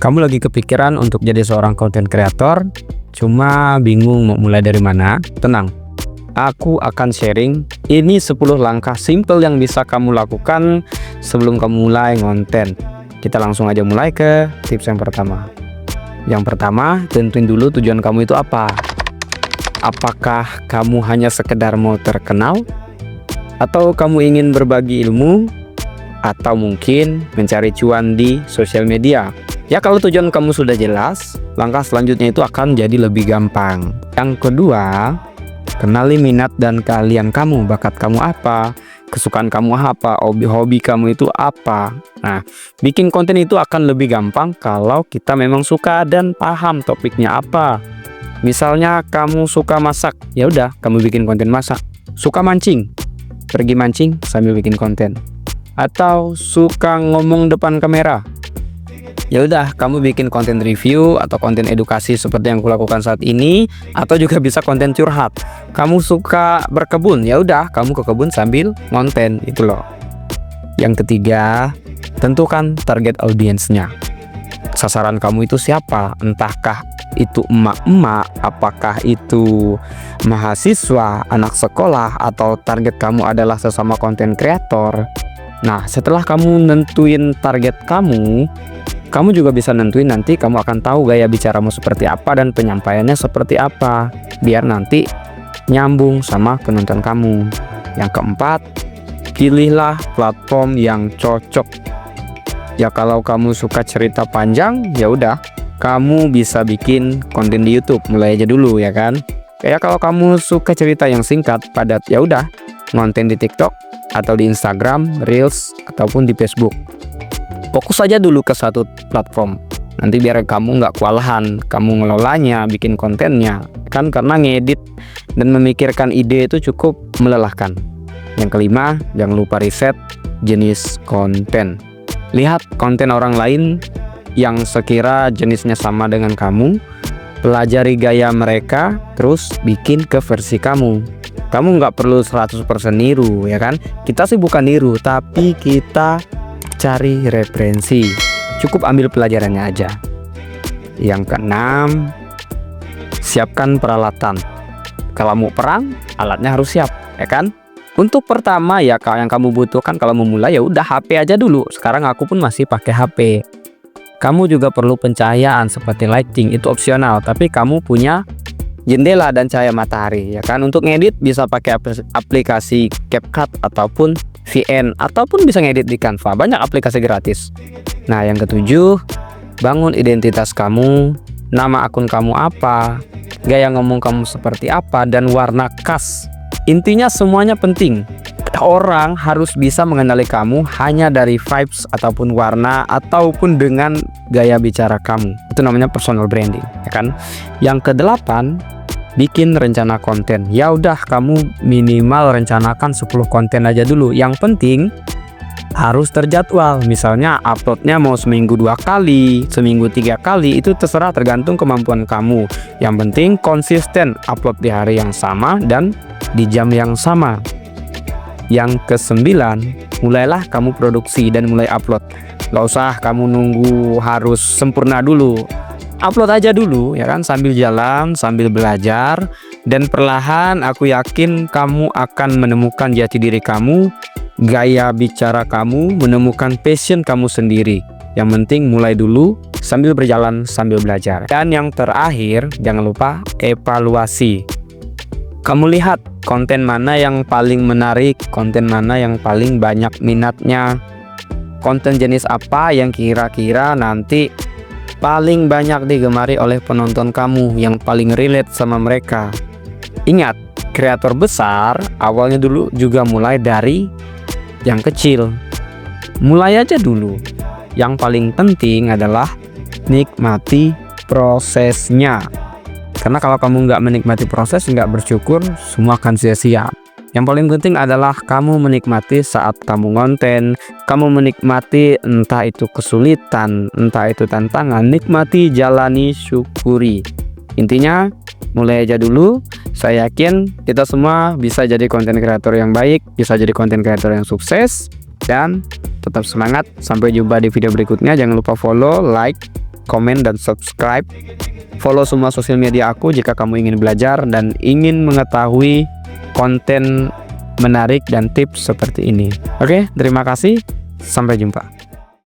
Kamu lagi kepikiran untuk jadi seorang content creator, cuma bingung mau mulai dari mana? Tenang, aku akan sharing ini 10 langkah simple yang bisa kamu lakukan sebelum kamu mulai konten. Kita langsung aja mulai ke tips yang pertama. Yang pertama, tentuin dulu tujuan kamu itu apa. Apakah kamu hanya sekedar mau terkenal? Atau kamu ingin berbagi ilmu? Atau mungkin mencari cuan di sosial media? Ya, kalau tujuan kamu sudah jelas, langkah selanjutnya itu akan jadi lebih gampang. Yang kedua, kenali minat dan keahlian kamu. Bakat kamu apa? Kesukaan kamu apa? Hobi kamu itu apa? Nah, bikin konten itu akan lebih gampang kalau kita memang suka dan paham topiknya apa. Misalnya kamu suka masak, ya udah kamu bikin konten masak. Suka mancing, pergi mancing sambil bikin konten. Atau suka ngomong depan kamera, ya udah kamu bikin konten review atau konten edukasi seperti yang kulakukan saat ini, atau juga bisa konten curhat. Kamu suka berkebun, ya udah kamu ke kebun sambil konten itu loh. Yang ketiga, tentukan target audiensnya. Sasaran kamu itu siapa? Entahkah itu emak-emak, apakah itu mahasiswa, anak sekolah, atau target kamu adalah sesama konten kreator. Nah, setelah kamu nentuin target kamu juga bisa nentuin nanti kamu akan tahu gaya bicaramu seperti apa dan penyampaiannya seperti apa, biar nanti nyambung sama penonton kamu. Yang keempat, pilihlah platform yang cocok. Ya, kalau kamu suka cerita panjang, ya udah kamu bisa bikin konten di YouTube, mulai aja dulu ya kan. Kayak kalau kamu suka cerita yang singkat, padat, ya udah konten di TikTok atau di Instagram, Reels, ataupun di Facebook. Fokus aja dulu ke satu platform. Nanti biar kamu nggak kewalahan, kamu ngelolanya, bikin kontennya. Kan karena ngedit dan memikirkan ide itu cukup melelahkan. Yang kelima, jangan lupa riset jenis konten. Lihat konten orang lain yang sekira jenisnya sama dengan kamu, pelajari gaya mereka, terus bikin ke versi kamu. Kamu nggak perlu 100% niru ya kan. Kita sih bukan niru, tapi kita cari referensi. Cukup ambil pelajarannya aja. Yang keenam, siapkan peralatan. Kalau mau perang, alatnya harus siap ya kan. Untuk pertama ya, kalau yang kamu butuhkan kalau mau mulai ya udah HP aja dulu. Sekarang aku pun masih pakai HP. Kamu juga perlu pencahayaan seperti lighting, itu opsional, tapi kamu punya jendela dan cahaya matahari ya kan. Untuk ngedit bisa pakai aplikasi CapCut ataupun VN, ataupun bisa ngedit di Canva. Banyak aplikasi gratis. Nah, yang ketujuh, bangun identitas kamu. Nama akun kamu apa, gaya ngomong kamu seperti apa, dan warna khas. Intinya semuanya penting. Orang harus bisa mengenali kamu hanya dari vibes ataupun warna ataupun dengan gaya bicara kamu. Itu namanya personal branding ya kan. Yang kedelapan, bikin rencana konten. Ya udah kamu minimal rencanakan 10 konten aja dulu. Yang penting harus terjadwal. Misalnya uploadnya mau seminggu 2 kali, seminggu 3 kali, itu terserah, tergantung kemampuan kamu. Yang penting konsisten upload di hari yang sama dan di jam yang sama. Yang kesembilan, mulailah kamu produksi dan mulai upload. Gak usah kamu nunggu harus sempurna dulu. Upload aja dulu ya kan, sambil jalan, sambil belajar, dan perlahan aku yakin kamu akan menemukan jati diri kamu, gaya bicara kamu, menemukan passion kamu sendiri. Yang penting mulai dulu sambil berjalan, sambil belajar. Dan yang terakhir, jangan lupa evaluasi. Kamu lihat konten mana yang paling menarik, konten mana yang paling banyak minatnya, konten jenis apa yang kira-kira nanti paling banyak digemari oleh penonton kamu, yang paling relate sama mereka. Ingat, kreator besar awalnya dulu juga mulai dari yang kecil. Mulai aja dulu. Yang paling penting adalah nikmati prosesnya. Karena kalau kamu nggak menikmati proses, nggak bersyukur, semua akan sia-sia. Yang paling penting adalah kamu menikmati saat kamu konten, kamu menikmati entah itu kesulitan, entah itu tantangan, nikmati, jalani, syukuri. Intinya, mulai aja dulu. Saya yakin kita semua bisa jadi konten kreator yang baik, bisa jadi konten kreator yang sukses, dan tetap semangat. Sampai jumpa di video berikutnya. Jangan lupa follow, like, komen, dan subscribe. Follow semua sosial media aku jika kamu ingin belajar dan ingin mengetahui konten menarik dan tips seperti ini. Oke, terima kasih. Sampai jumpa.